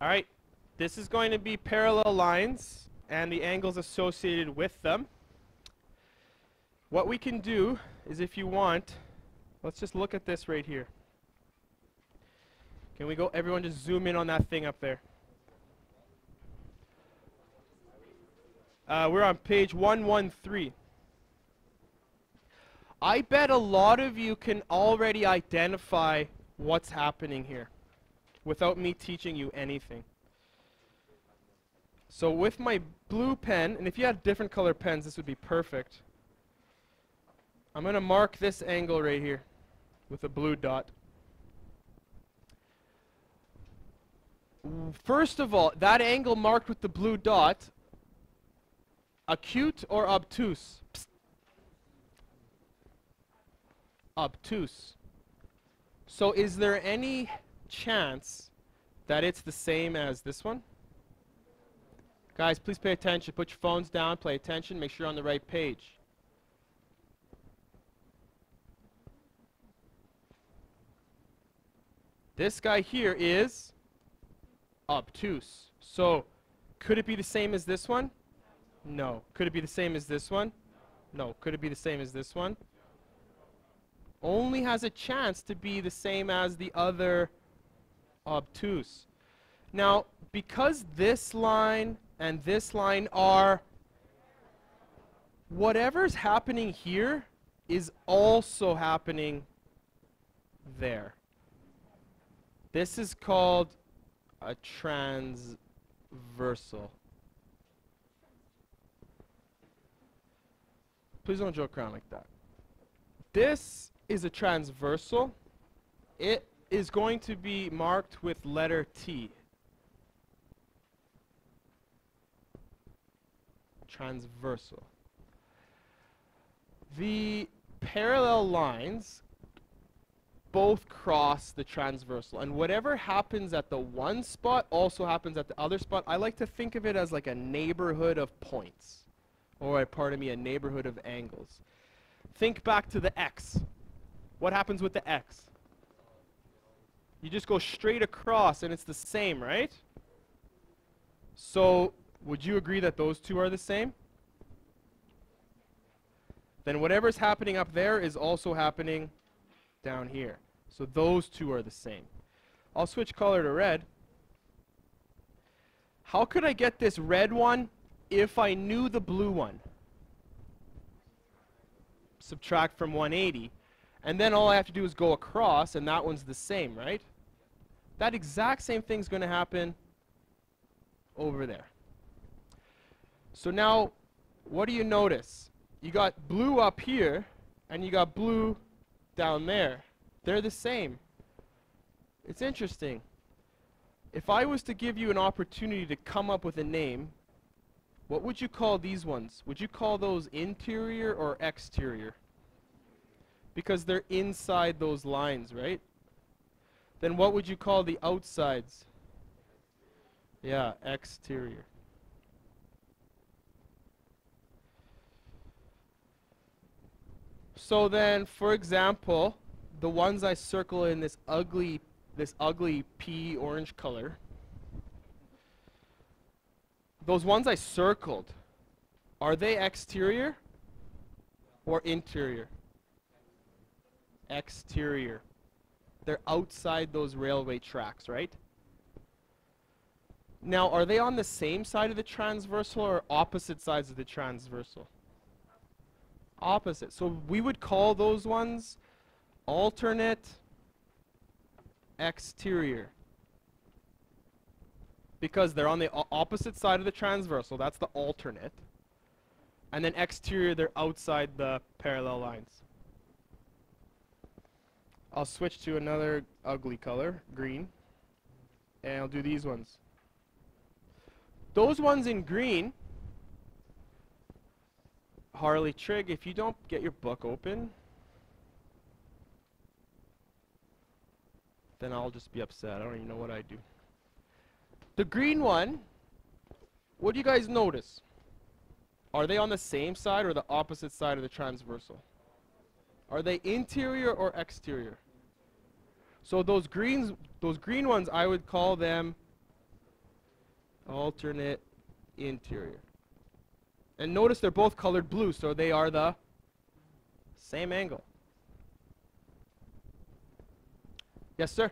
All right, this is going to be parallel lines and the angles associated with them. What we can do is, if you want, let's just look at this right here. Can we go, everyone just zoom in on that thing up there. We're on page 113. I bet a lot of you can already identify what's happening here without me teaching you anything. So with my blue pen, and if you had different color pens, this would be perfect. I'm going to mark this angle right here with a blue dot. First of all, that angle marked with the blue dot, acute or obtuse? Psst. Obtuse. So is there any chance that it's the same as this one? Guys, please pay attention. Put your phones down, pay attention, make sure you're on the right page. This guy here is obtuse. So, could it be the same as this one? No. Could it be the same as this one? No. Could it be the same as this one? Only has a chance to be the same as the other obtuse. Now, because this line and this line are, whatever's happening here is also happening there. This is called a transversal. Please don't joke around like that. This is a transversal. It is going to be marked with letter T. Transversal. The parallel lines both cross the transversal, and whatever happens at the one spot also happens at the other spot. I like to think of it as like a neighborhood of points, or pardon me, a neighborhood of angles. Think back to the X. What happens with the X? You just go straight across and it's the same, right? So, would you agree that those two are the same? Then whatever's happening up there is also happening down here. So those two are the same. I'll switch color to red. How could I get this red one if I knew the blue one? Subtract from 180. And then all I have to do is go across, and that one's the same, right? That exact same thing's going to happen over there. So now, what do you notice? You got blue up here, and you got blue down there. They're the same. It's interesting. If I was to give you an opportunity to come up with a name, what would you call these ones? Would you call those interior or exterior? Because they're inside those lines, right? Then what would you call the outsides? Yeah, exterior. So then, for example, the ones I circle in this ugly pea orange color, those ones I circled, are they exterior or interior? Exterior. They're outside those railway tracks, right? Now, are they on the same side of the transversal or opposite sides of the transversal? Opposite. So we would call those ones alternate exterior, because they're on the opposite side of the transversal. That's the alternate. And then exterior, they're outside the parallel lines. I'll switch to another ugly color, green, and I'll do these ones. Those ones in green, Harley Trigg, if you don't get your book open, then I'll just be upset. I don't even know what I do. The green one, what do you guys notice? Are they on the same side or the opposite side of the transversal? Are they interior or exterior? So those green ones, I would call them alternate interior. And notice they're both colored blue, so they are the same angle. Yes, sir?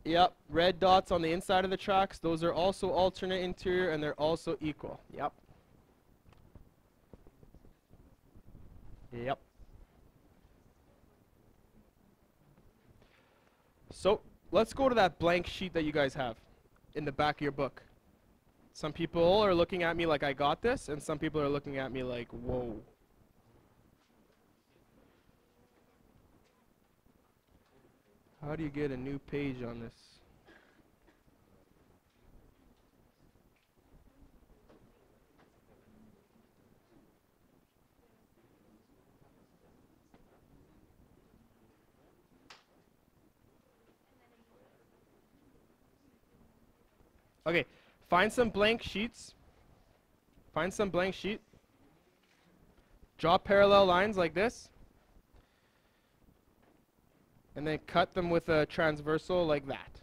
Yep, red dots on the inside of the tracks, those are also alternate interior and they're also equal. Yep. Yep. So, let's go to that blank sheet that you guys have in the back of your book. Some people are looking at me like I got this, and some people are looking at me like, whoa. How do you get a new page on this? Okay, find some blank sheets. Find some blank sheet. Draw parallel lines like this. And then cut them with a transversal like that.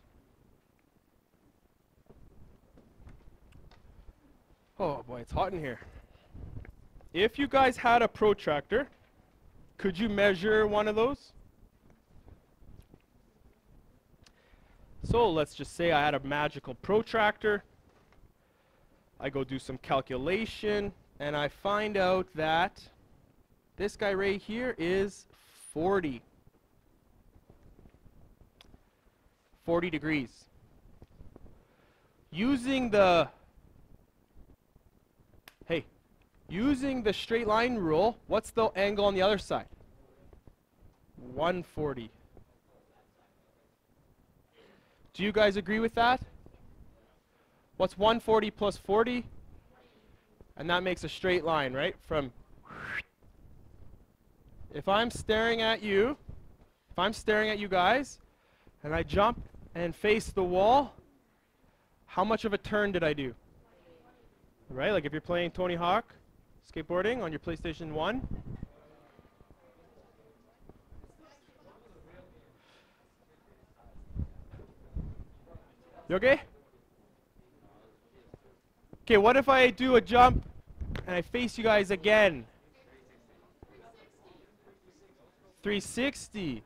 Oh boy, it's hot in here. If you guys had a protractor, could you measure one of those? So let's just say I had a magical protractor. I go do some calculation, and I find out that this guy right here is 40 degrees. Using the straight line rule, what's the angle on the other side? 140. Do you guys agree with that? What's 140 plus 40? And that makes a straight line, right? From if I'm staring at you guys, and I jump and face the wall, how much of a turn did I do? Right? Like if you're playing Tony Hawk skateboarding on your PlayStation 1. You okay? Okay, what if I do a jump and I face you guys again? 360.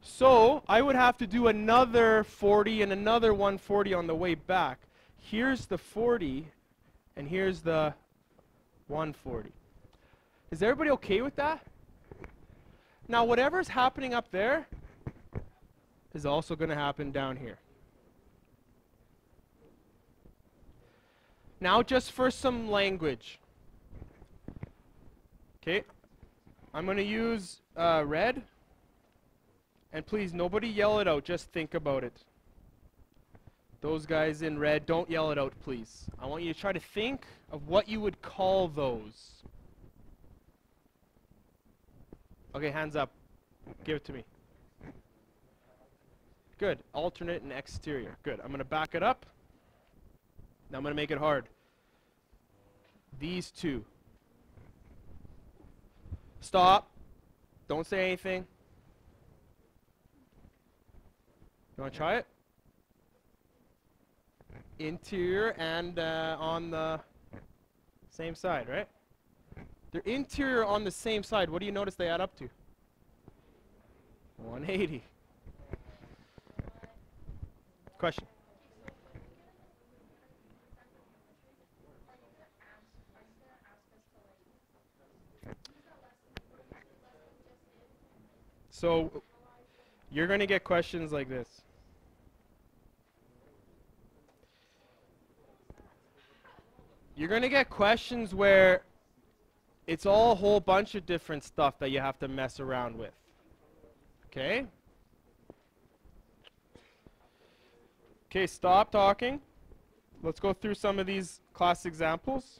So I would have to do another 40 and another 140 on the way back. Here's the 40 and here's the 140. Is everybody okay with that? Now whatever's happening up there is also going to happen down here. Now just for some language. Okay, I'm going to use red. And please, nobody yell it out, just think about it. Those guys in red, don't yell it out, please. I want you to try to think of what you would call those. Okay, hands up. Give it to me. Good. Alternate and exterior. Good. I'm going to back it up. Now I'm going to make it hard. These two. Stop. Don't say anything. You want to try it? Interior and on the same side, right? They're interior on the same side. What do you notice they add up to? 180. Question? So you're going to get questions like this. You're going to get questions where it's all a whole bunch of different stuff that you have to mess around with. Okay? Okay, stop talking. Let's go through some of these class examples.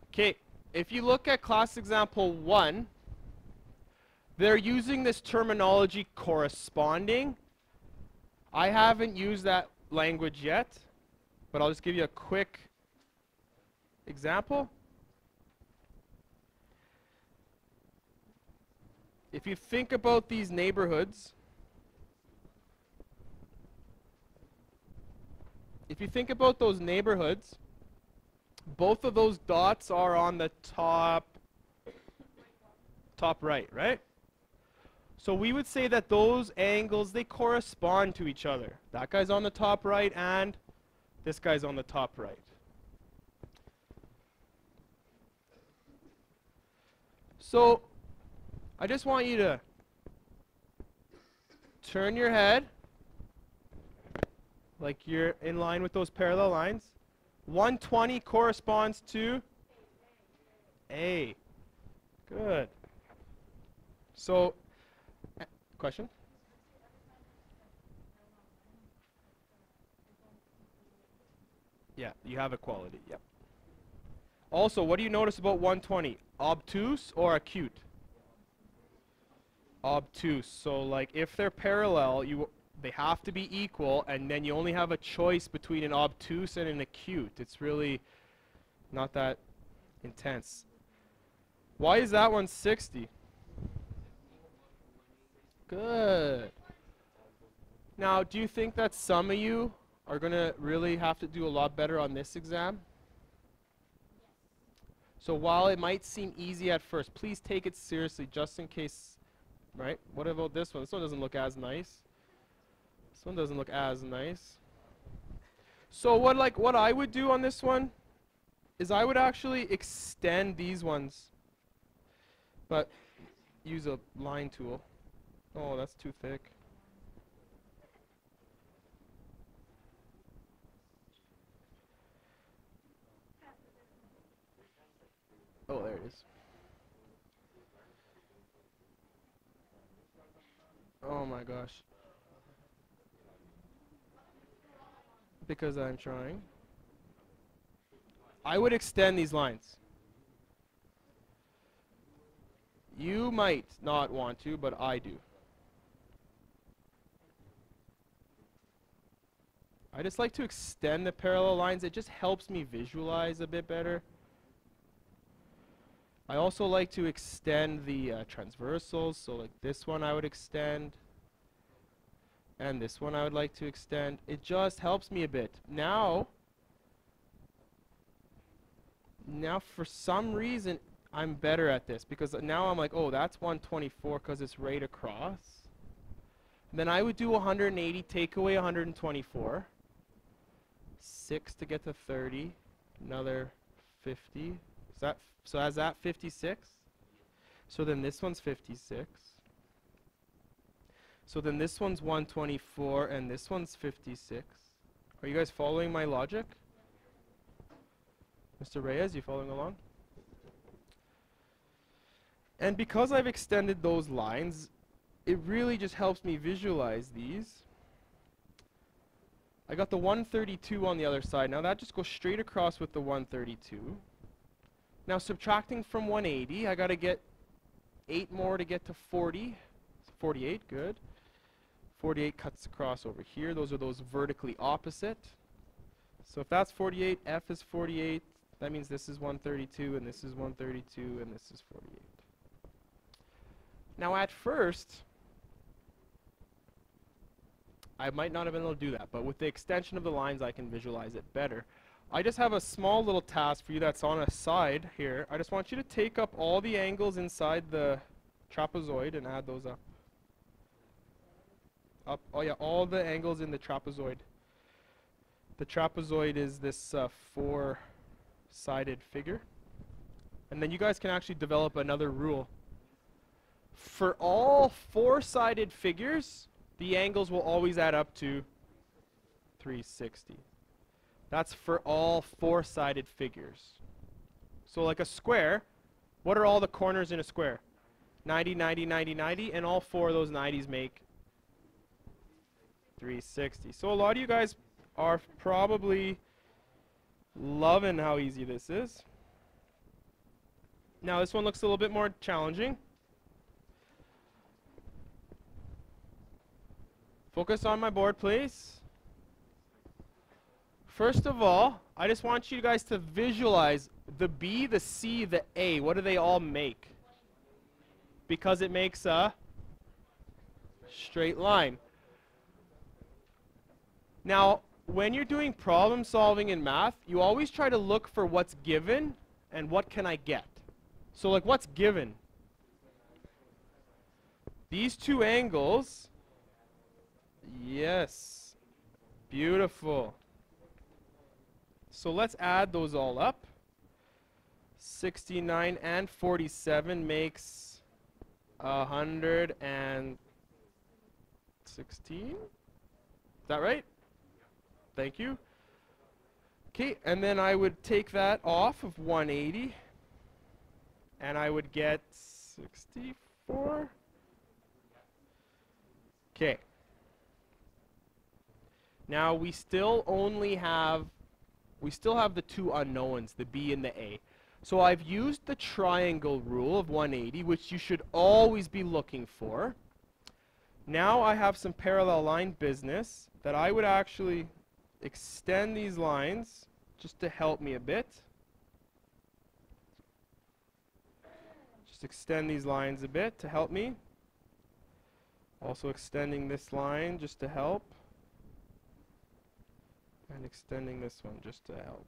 Okay, if you look at class example 1, they're using this terminology corresponding. I haven't used that language yet, but I'll just give you a quick example. if you think about these neighborhoods, if you think about those neighborhoods, both of those dots are on the top right, right? So we would say that those angles, they correspond to each other. That guy's on the top right and this guy's on the top right. So I just want you to turn your head like you're in line with those parallel lines. 120 corresponds to A. Good. So, question? Yeah, you have equality. Yep. Also, what do you notice about 120? Obtuse or acute? Obtuse. So, like, if they're parallel, they have to be equal, and then you only have a choice between an obtuse and an acute. It's really not that intense. Why is that one 60? Good. Now, do you think that some of you are going to really have to do a lot better on this exam? So while it might seem easy at first, please take it seriously just in case, right? What about this one? This one doesn't look as nice. This one doesn't look as nice. So what I would do on this one is I would actually extend these ones, but use a line tool. Oh, that's too thick. Oh, there it is. Oh my gosh. Because I'm trying. I would extend these lines. You might not want to, but I do. I just like to extend the parallel lines. It just helps me visualize a bit better. I also like to extend the transversals. So like this one I would extend. And this one I would like to extend. It just helps me a bit. Now for some reason, I'm better at this. Because now I'm like, oh, that's 124 because it's right across. Then I would do 180, take away 124. 6 to get to 30. Another 50. So is that 56? So then this one's 56. So then this one's 124 and this one's 56. Are you guys following my logic? Mr. Reyes, you following along? And because I've extended those lines, it really just helps me visualize these. I got the 132 on the other side. Now that just goes straight across with the 132. Now subtracting from 180, I got to get 8 more to get to 40. 48, good. 48 cuts across over here. Those are those vertically opposite. So if that's 48, F is 48. That means this is 132, and this is 132, and this is 48. Now at first, I might not have been able to do that, but with the extension of the lines, I can visualize it better. I just have a small little task for you that's on a side here. I just want you to take up all the angles inside the trapezoid and add those up. Oh yeah, all the angles in the trapezoid. The trapezoid is this four-sided figure. And then you guys can actually develop another rule. For all four-sided figures, the angles will always add up to 360. That's for all four-sided figures. So like a square, what are all the corners in a square? 90, 90, 90, 90, and all four of those 90s make 360. So a lot of you guys are probably loving how easy this is. Now this one looks a little bit more challenging. Focus on my board, please. First of all, I just want you guys to visualize the B, the C, the A. What do they all make? Because it makes a straight line. Now, when you're doing problem solving in math, you always try to look for what's given and what can I get. So like what's given? These two angles. Yes. Beautiful. So let's add those all up. 69 and 47 makes 116. Is that right? Thank you. Okay, and then I would take that off of 180, and I would get 64. Okay. Now we still have the two unknowns, the B and the A. So I've used the triangle rule of 180, which you should always be looking for. Now I have some parallel line business that I would actually extend these lines just to help me a bit. Just extend these lines a bit to help me. Also extending this line just to help. And extending this one just to help.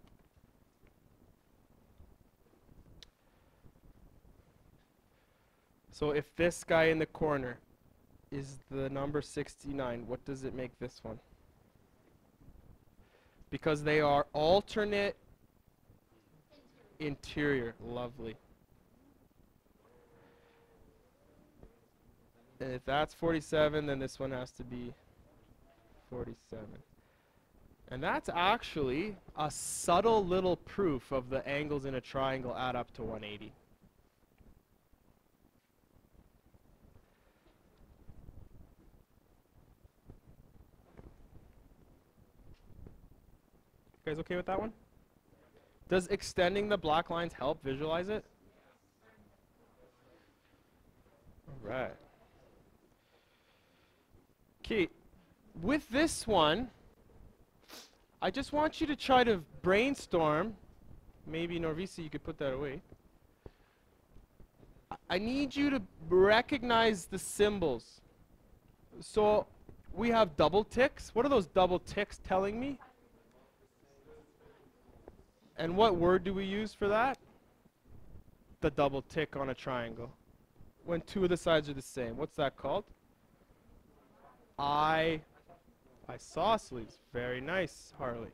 So if this guy in the corner is the number 69, what does it make this one? Because they are alternate interior. Lovely. And if that's 47, then this one has to be 47. And that's actually a subtle little proof of the angles in a triangle add up to 180. You guys okay with that one? Does extending the black lines help visualize it? All right. Okay, with this one, I just want you to try to brainstorm. Maybe Norvisi, you could put that away. I need you to recognize the symbols. So we have double ticks. What are those double ticks telling me? And what word do we use for that? The double tick on a triangle. When two of the sides are the same. What's that called? Isosceles. Very nice, Harley.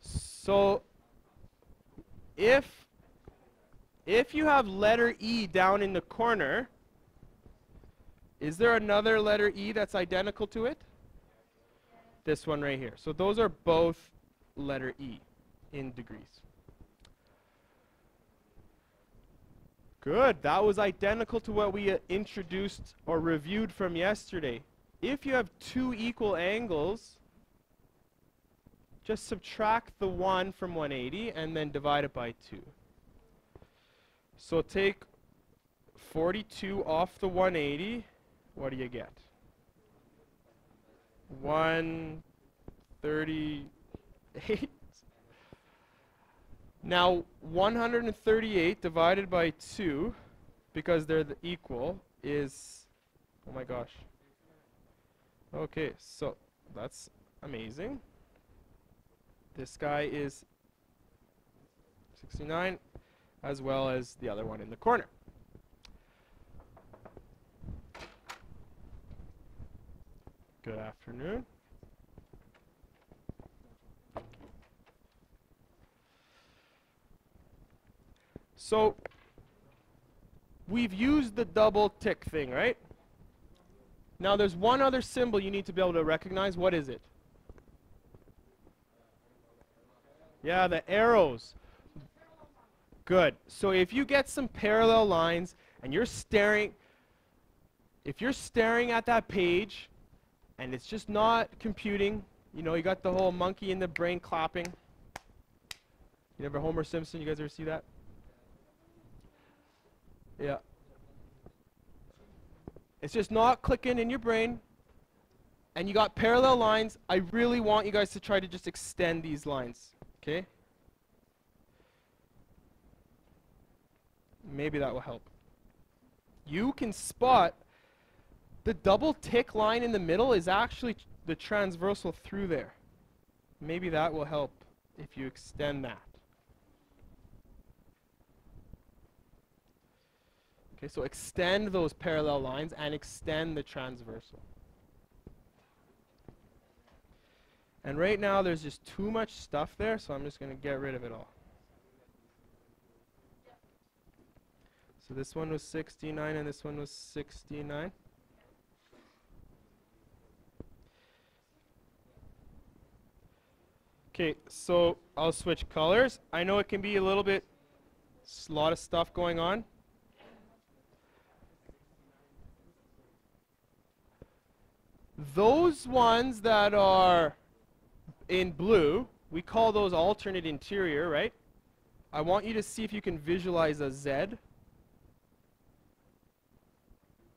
So if you have letter E down in the corner, is there another letter E that's identical to it? This one right here. So those are both letter E in degrees. Good. That was identical to what we introduced or reviewed from yesterday. If you have two equal angles, just subtract the 1 from 180 and then divide it by 2. So take 42 off the 180. What do you get? 138. Now, 138 divided by 2, because they're equal, is, oh my gosh. Okay, so that's amazing. This guy is 69, as well as the other one in the corner. Good afternoon. So we've used the double tick thing, right? Now there's one other symbol you need to be able to recognize. What is it? Yeah, the arrows. Good. So if you get some parallel lines and you're staring, if you're staring at that page and it's just not computing, you know, you got the whole monkey in the brain clapping. You ever Homer Simpson? You guys ever see that? Yeah. It's just not clicking in your brain. And you got parallel lines. I really want you guys to try to just extend these lines. Okay? Maybe that will help. You can spot the double tick line in the middle is actually the transversal through there. Maybe that will help if you extend that. Okay, so extend those parallel lines and extend the transversal. And right now there's just too much stuff there, so I'm just going to get rid of it all. So this one was 69 and this one was 69. Okay, so I'll switch colors. I know it can be a little bit, a lot of stuff going on. Those ones that are in blue, we call those alternate interior, right? I want you to see if you can visualize a Z. Do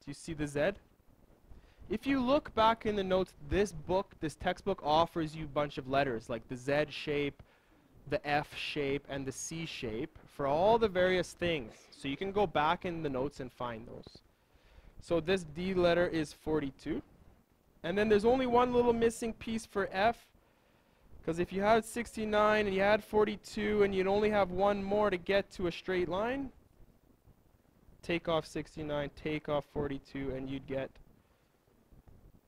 you see the Z? If you look back in the notes, this book, this textbook offers you a bunch of letters like the Z shape, the F shape, and the C shape for all the various things. So you can go back in the notes and find those. So this D letter is 42. And then there's only one little missing piece for F, because if you had 69 and you had 42 and you'd only have one more to get to a straight line, take off 69, take off 42, and you'd get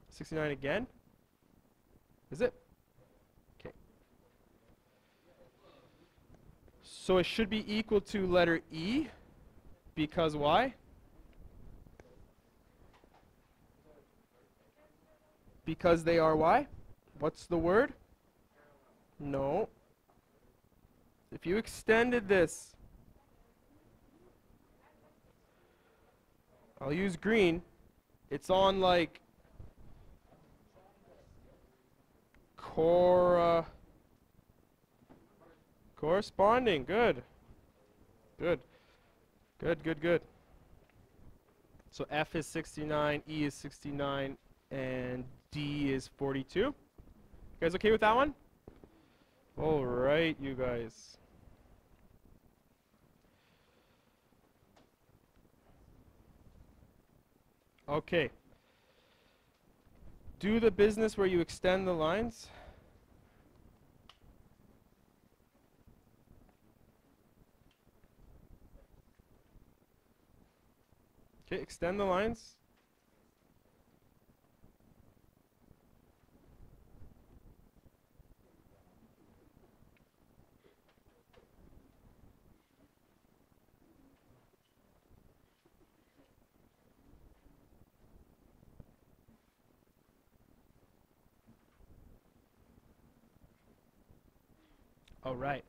69 again. Is it? Okay. So it should be equal to letter E, because why? Because they are why? What's the word? No. If you extended this, I'll use green. It's on like corresponding. Good. Good. Good, good, good. So F is 69, E is 69, and D is 42. You guys okay with that one? All right, you guys. Okay. Do the business where you extend the lines. Okay, extend the lines. All right.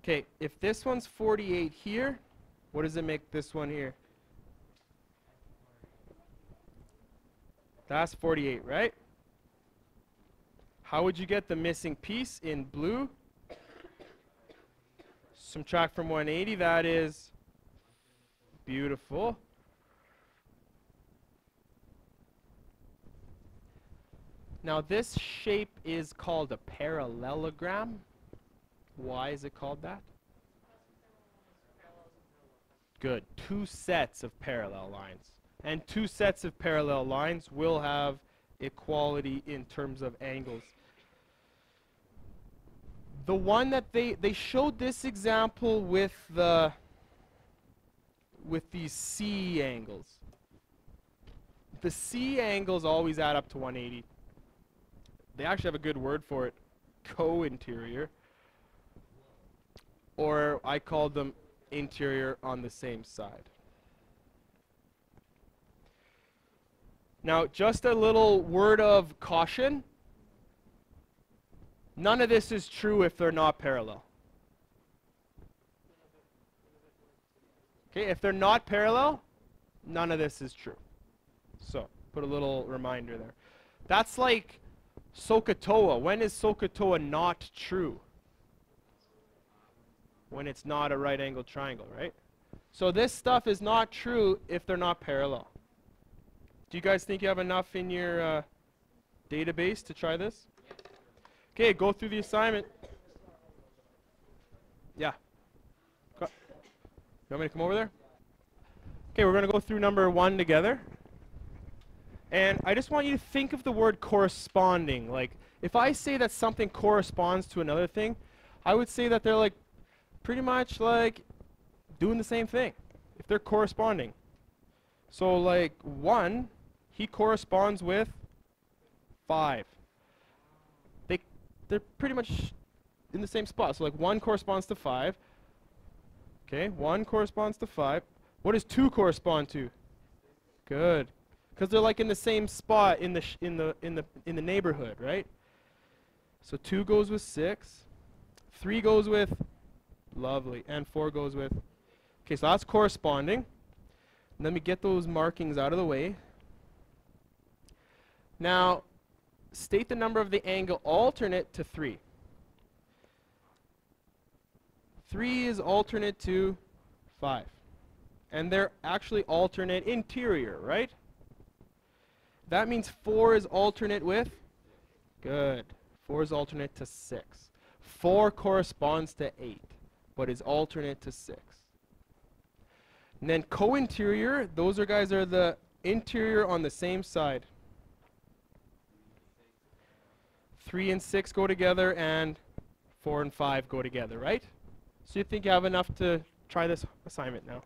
Okay, if this one's 48 here, what does it make this one here? That's 48, right? How would you get the missing piece in blue? Subtract from 180, that is beautiful. Now this shape is called a parallelogram. Why is it called that? Good. Two sets of parallel lines. And two sets of parallel lines will have equality in terms of angles. The one that they showed this example with these C angles. The C angles always add up to 180. They actually have a good word for it, co-interior. Or I called them interior on the same side. Now, just a little word of caution. None of this is true if they're not parallel. Okay, if they're not parallel, none of this is true. So, put a little reminder there. That's like SOHCAHTOA. When is SOHCAHTOA not true? When it's not a right angled triangle, right? So this stuff is not true if they're not parallel. Do you guys think you have enough in your database to try this? Okay, go through the assignment. Yeah. want me to come over there? Okay, we're going to go through number 1 together. And I just want you to think of the word corresponding. Like, if I say that something corresponds to another thing, I would say that they're like pretty much like doing the same thing, if they're corresponding. So like 1, he corresponds with 5. They're pretty much in the same spot. So like 1 corresponds to 5. Okay, 1 corresponds to 5. What does 2 correspond to? Good. Because they're like in the same spot in the neighborhood, right? So 2 goes with 6. 3 goes with, lovely, and 4 goes with. Okay, so that's corresponding. Let me get those markings out of the way. Now, state the number of the angle alternate to 3. 3 is alternate to 5. And they're actually alternate interior, right? That means 4 is alternate with? Good. 4 is alternate to 6. 4 corresponds to 8, but is alternate to 6. And then co-interior, those guys are the interior on the same side. 3 and 6 go together, and 4 and 5 go together, right? So you think you have enough to try this assignment now?